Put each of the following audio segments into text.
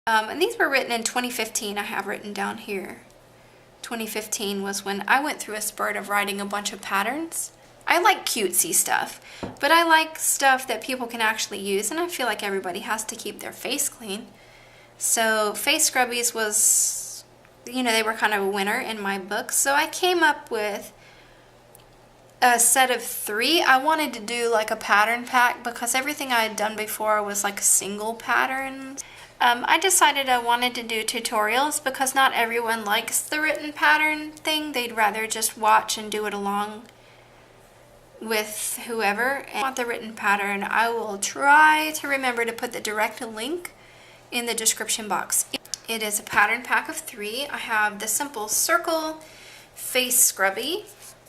And these were written in 2015, I have written down here. 2015 was when I went through a spurt of writing a bunch of patterns. I like cutesy stuff, but I like stuff that people can actually use, and I feel like everybody has to keep their face clean. So face scrubbies was, you know, they were kind of a winner in my book. So I came up with a set of 3. I wanted to do like a pattern pack because everything I had done before was like single patterns. I decided I wanted to do tutorials because not everyone likes the written pattern thing. They'd rather just watch and do it along with whoever. And want the written pattern, I will try to remember to put the direct link in the description box. It is a pattern pack of 3. I have the simple circle face scrubby,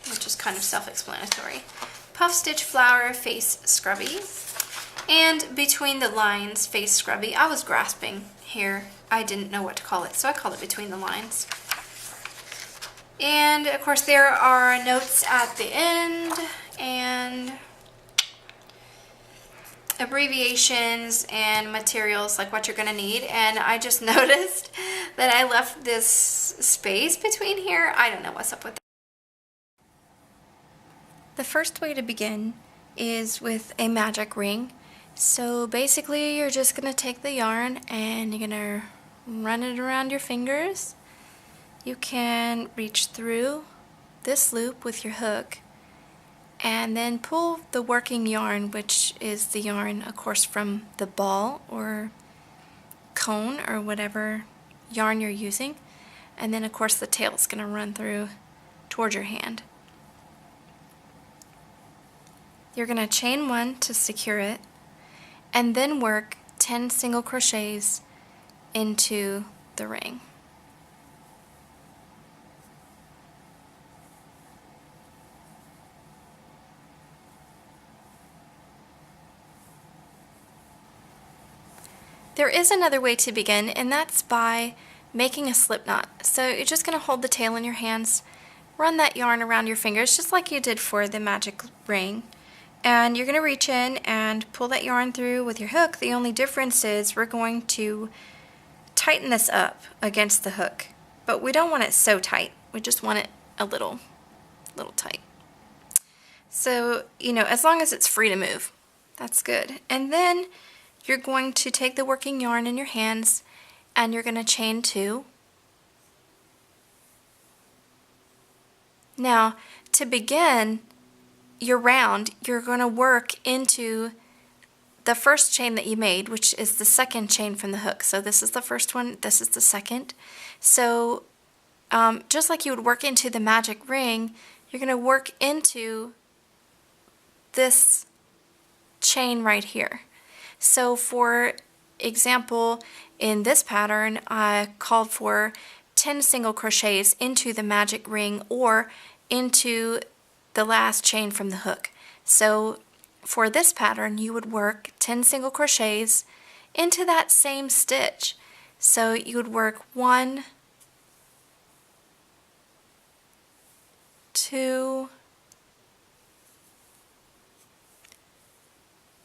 which is kind of self-explanatory, puff stitch flower face scrubby, and between the lines face scrubby. I was grasping here. I didn't know what to call it, so I called it between the lines. And of course there are notes at the end and abbreviations and materials like what you're going to need. And I just noticed that I left this space between here. I don't know what's up with that. The first way to begin is with a magic ring. So basically you're just going to take the yarn and you're going to run it around your fingers. You can reach through this loop with your hook and then pull the working yarn, which is the yarn, of course, from the ball or cone or whatever yarn you're using. And then, of course, the tail is going to run through towards your hand. You're going to chain 1 to secure it and then work 10 single crochets into the ring. There is another way to begin, and that's by making a slip knot. So you're just going to hold the tail in your hands, run that yarn around your fingers just like you did for the magic ring, and you're going to reach in and pull that yarn through with your hook. The only difference is we're going to tighten this up against the hook, but we don't want it so tight. We just want it a little tight. So, you know, as long as it's free to move, that's good. And then you're going to take the working yarn in your hands and you're going to chain 2. Now, to begin your round, you're going to work into the first chain that you made, which is the second chain from the hook. So this is the first one, this is the second. So just like you would work into the magic ring, you're going to work into this chain right here. So for example, in this pattern, I called for 10 single crochets into the magic ring or into the last chain from the hook. So for this pattern, you would work 10 single crochets into that same stitch. So you would work 1, 2,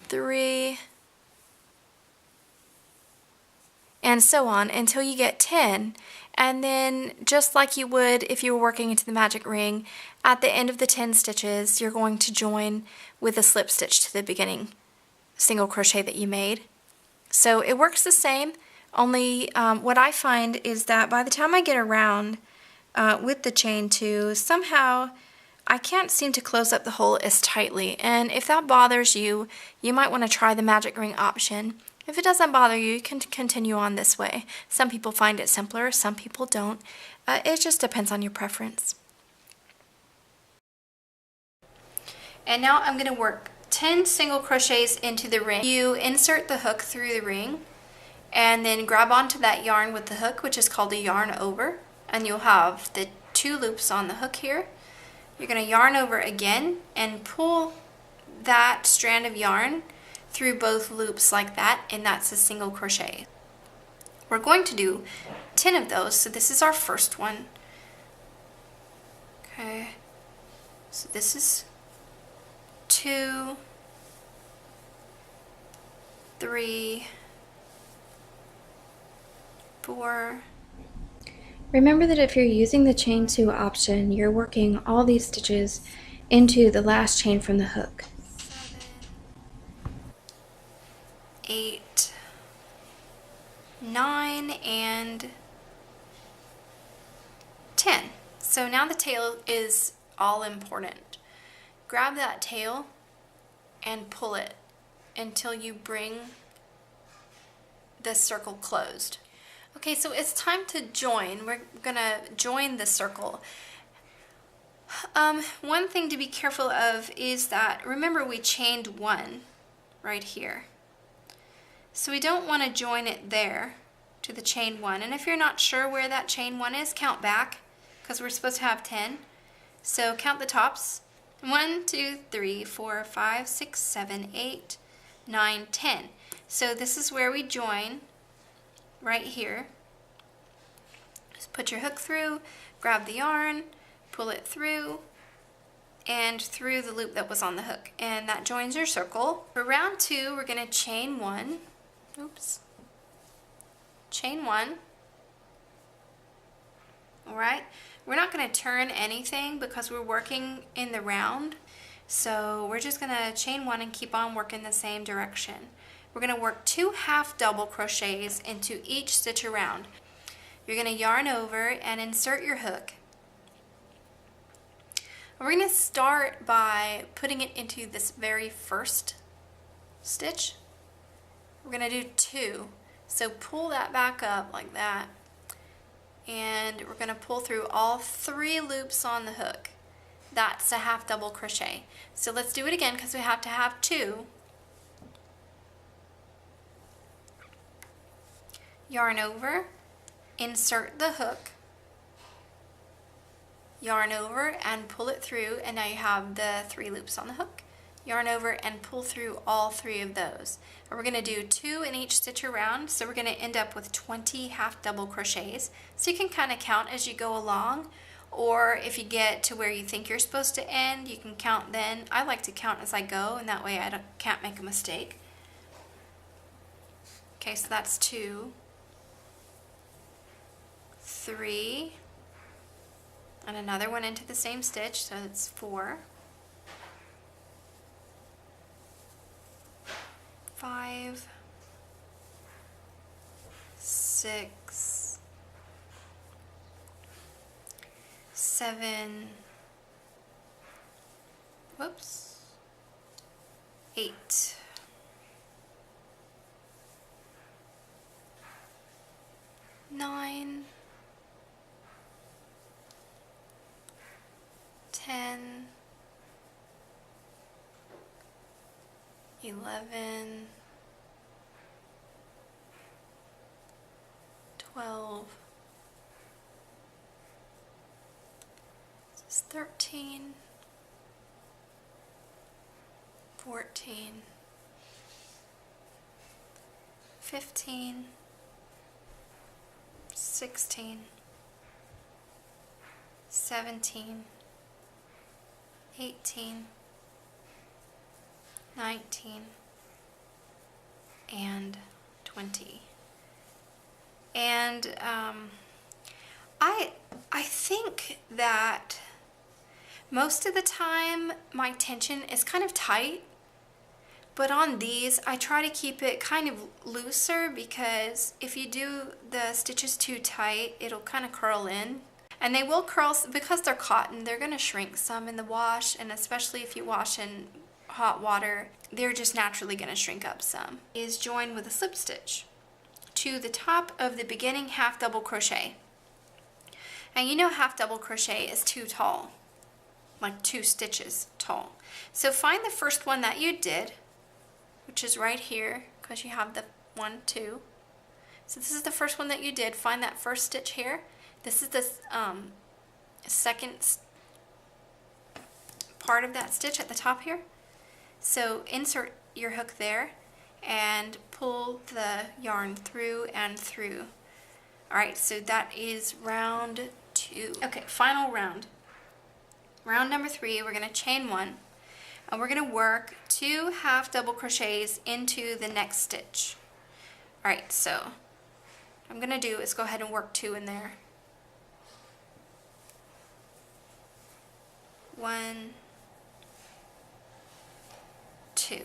3, and so on until you get 10. And then just like you would if you were working into the magic ring, at the end of the 10 stitches you're going to join with a slip stitch to the beginning single crochet that you made. So it works the same, only what I find is that by the time I get around with the chain 2, somehow I can't seem to close up the hole as tightly. And if that bothers you, you might want to try the magic ring option. If it doesn't bother you, you can continue on this way. Some people find it simpler, some people don't. It just depends on your preference. And now I'm going to work 10 single crochets into the ring. You insert the hook through the ring and then grab onto that yarn with the hook, which is called a yarn over, and you'll have the 2 loops on the hook here. You're going to yarn over again and pull that strand of yarn through both loops like that, and that's a single crochet. We're going to do 10 of those, so this is our first one. Okay, so this is 2, 3, 4. Remember that if you're using the chain 2 option, you're working all these stitches into the last chain from the hook. 8, 9, and 10. So now the tail is all important. Grab that tail and pull it until you bring the circle closed. Okay, so it's time to join. We're gonna join the circle. One thing to be careful of is that, remember we chained 1 right here. So we don't want to join it there to the chain 1. And if you're not sure where that chain 1 is, count back, because we're supposed to have 10. So count the tops. 1, 2, 3, 4, 5, 6, 7, 8, 9, 10. So this is where we join, right here. Just put your hook through, grab the yarn, pull it through, and through the loop that was on the hook. And that joins your circle. For round 2, we're going to chain 1. Oops. Chain 1. Alright, we're not going to turn anything because we're working in the round. So we're just going to chain 1 and keep on working the same direction. We're going to work 2 half double crochets into each stitch around. You're going to yarn over and insert your hook. We're going to start by putting it into this very first stitch. We're going to do 2. So pull that back up like that. And we're going to pull through all 3 loops on the hook. That's a half double crochet. So let's do it again because we have to have 2. Yarn over, insert the hook, yarn over and pull it through, and now you have the 3 loops on the hook. Yarn over and pull through all 3 of those. And we're going to do 2 in each stitch around, so we're going to end up with 20 half double crochets. So you can kind of count as you go along, or if you get to where you think you're supposed to end, you can count then. I like to count as I go, and that way I can't make a mistake. Okay, so that's 2, 3, and another one into the same stitch, so it's 4, 5, 6, 7, whoops, 8, 9, 10, 11, 12, 13, 14, 15, 16, 17, 18, 19, and 20. And I think that most of the time my tension is kind of tight, but on these I try to keep it kind of looser, because if you do the stitches too tight, it'll kind of curl in. And they will curl because they're cotton. They're going to shrink some in the wash, and especially if you wash in hot water, they're just naturally going to shrink up some. Is join with a slip stitch to the top of the beginning half double crochet. And you know half double crochet is too tall, like 2 stitches tall. So find the first one that you did, which is right here, because you have the 1, 2. So this is the first one that you did. Find that first stitch here. This is the second part of that stitch at the top here. So insert your hook there and pull the yarn through and through. Alright, so that is round 2. Okay, final round. Round number 3, we're going to chain 1, and we're going to work 2 half double crochets into the next stitch. Alright, so I'm going to do is go ahead and work 2 in there. 1, 2.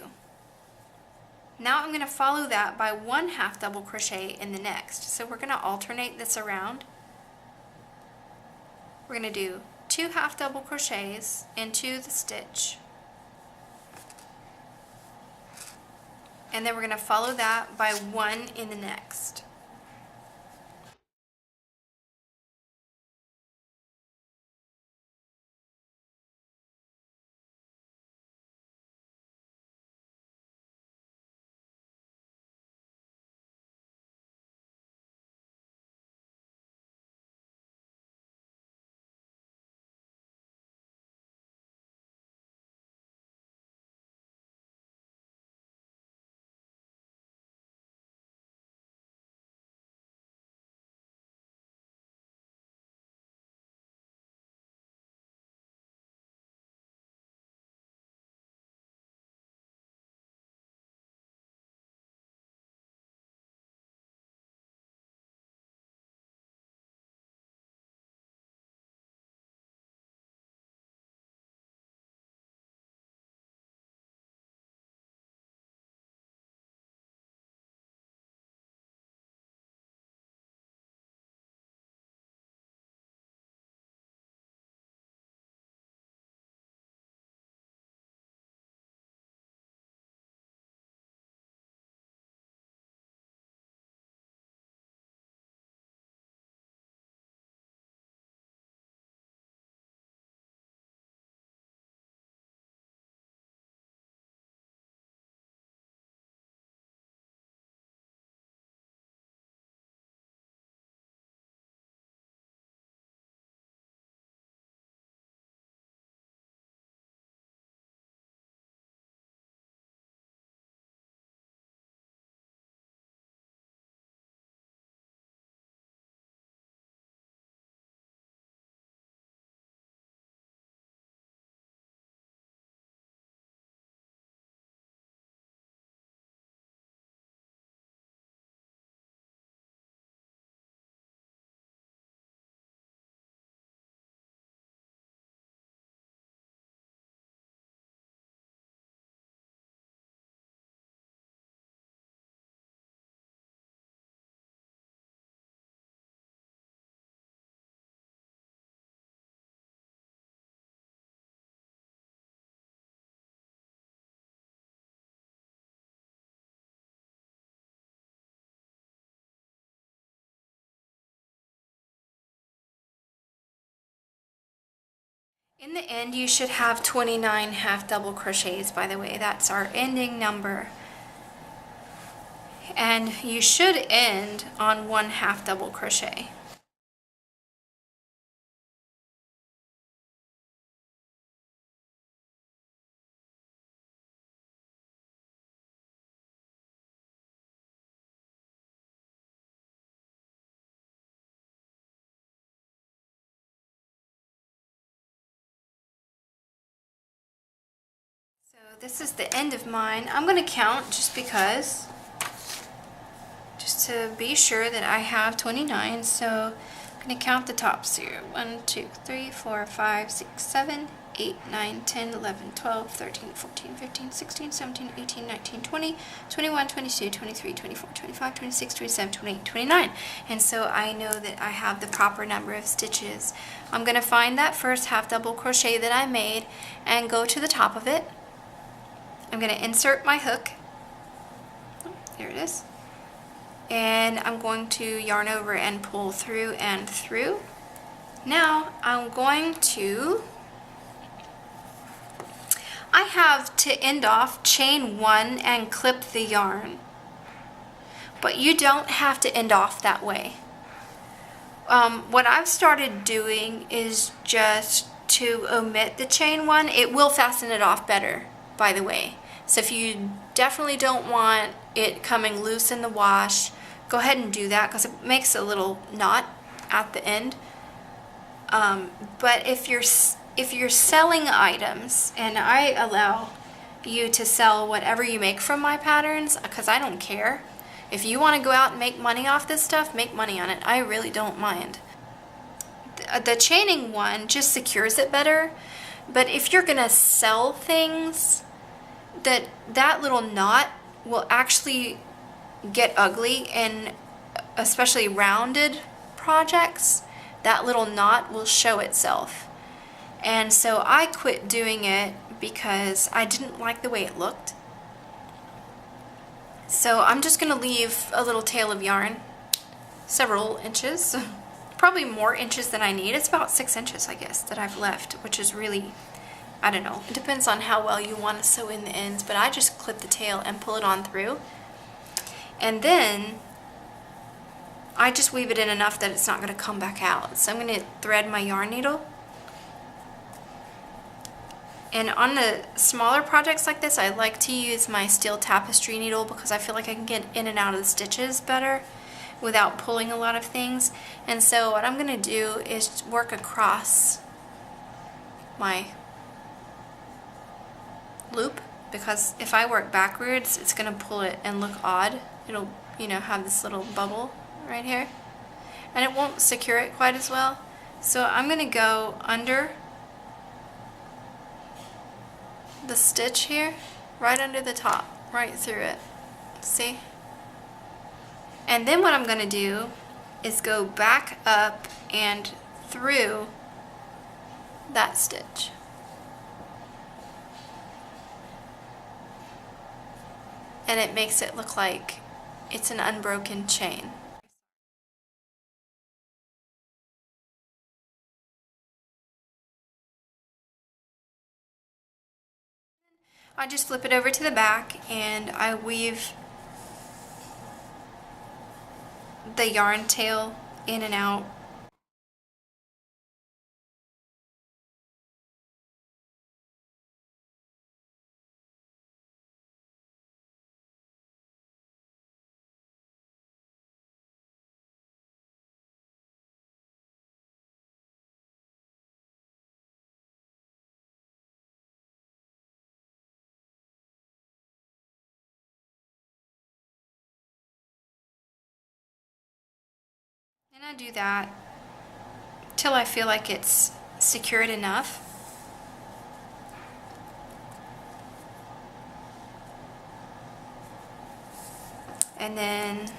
Now I'm going to follow that by 1 half double crochet in the next. So we're going to alternate this around. We're going to do 2 half double crochets into the stitch. And then we're going to follow that by 1 in the next. In the end, you should have 29 half double crochets, by the way. That's our ending number. And you should end on 1 half double crochet. So this is the end of mine. I'm going to count just because, just to be sure that I have 29. So I'm going to count the tops here. 1, 2, 3, 4, 5, 6, 7, 8, 9, 10, 11, 12, 13, 14, 15, 16, 17, 18, 19, 20, 21, 22, 23, 24, 25, 26, 27, 28, 29. And so I know that I have the proper number of stitches. I'm going to find that first half double crochet that I made and go to the top of it. I'm going to insert my hook. There it is. And I'm going to yarn over and pull through and through. Now I'm going to, I have to end off chain 1 and clip the yarn. But you don't have to end off that way. What I've started doing is just to omit the chain 1. It will fasten it off better, by the way. So if you definitely don't want it coming loose in the wash, go ahead and do that because it makes a little knot at the end. But if you're selling items, and I allow you to sell whatever you make from my patterns because I don't care, If you want to go out and make money off this stuff, make money on it. I really don't mind. The chaining one just secures it better, but if you're gonna sell things, that little knot will actually get ugly, and especially rounded projects, that little knot will show itself. And so I quit doing it because I didn't like the way it looked. So I'm just gonna leave a little tail of yarn, several inches, probably more inches than I need. It's about 6 inches, I guess, that I've left, which is really, I don't know. It depends on how well you want to sew in the ends, but I just clip the tail and pull it on through. And then I just weave it in enough that it's not going to come back out. So I'm going to thread my yarn needle. And on the smaller projects like this, I like to use my steel tapestry needle because I feel like I can get in and out of the stitches better without pulling a lot of things. And so what I'm going to do is work across my loop, because if I work backwards, it's going to pull it and look odd. It'll, you know, have this little bubble right here, and it won't secure it quite as well. So I'm going to go under the stitch here, right under the top, right through it. See? And then what I'm going to do is go back up and through that stitch. And it makes it look like it's an unbroken chain. I just flip it over to the back and I weave the yarn tail in and out. And I do that till I feel like it's secured enough. And then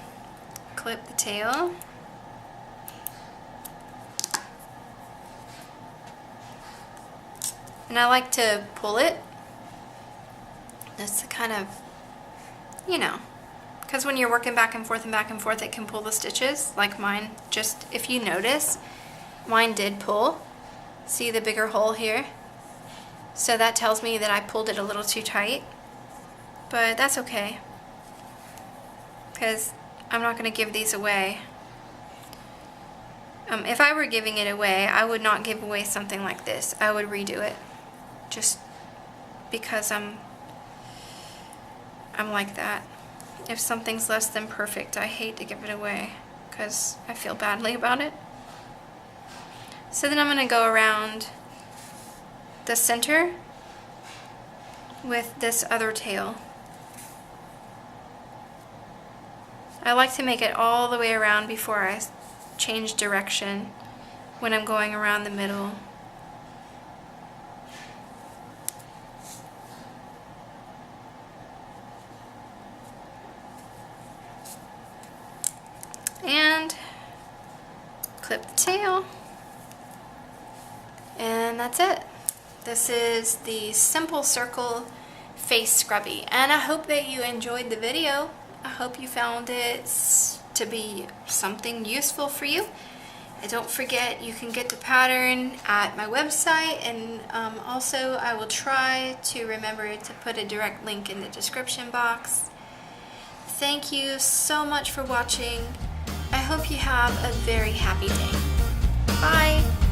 clip the tail. And I like to pull it. That's the kind of, you know, because when you're working back and forth, it can pull the stitches, like mine. Just, if you notice, mine did pull. See the bigger hole here? So that tells me that I pulled it a little too tight. But that's okay, because I'm not going to give these away. If I were giving it away, I would not give away something like this. I would redo it, just because I'm like that. If something's less than perfect, I hate to give it away because I feel badly about it. So then I'm going to go around the center with this other tail. I like to make it all the way around before I change direction when I'm going around the middle. And clip the tail, and that's it. This is the Simple Circle Face Scrubby, and I hope that you enjoyed the video. I hope you found it to be something useful for you. And don't forget, you can get the pattern at my website, and also I will try to remember to put a direct link in the description box. Thank you so much for watching. I hope you have a very happy day. Bye!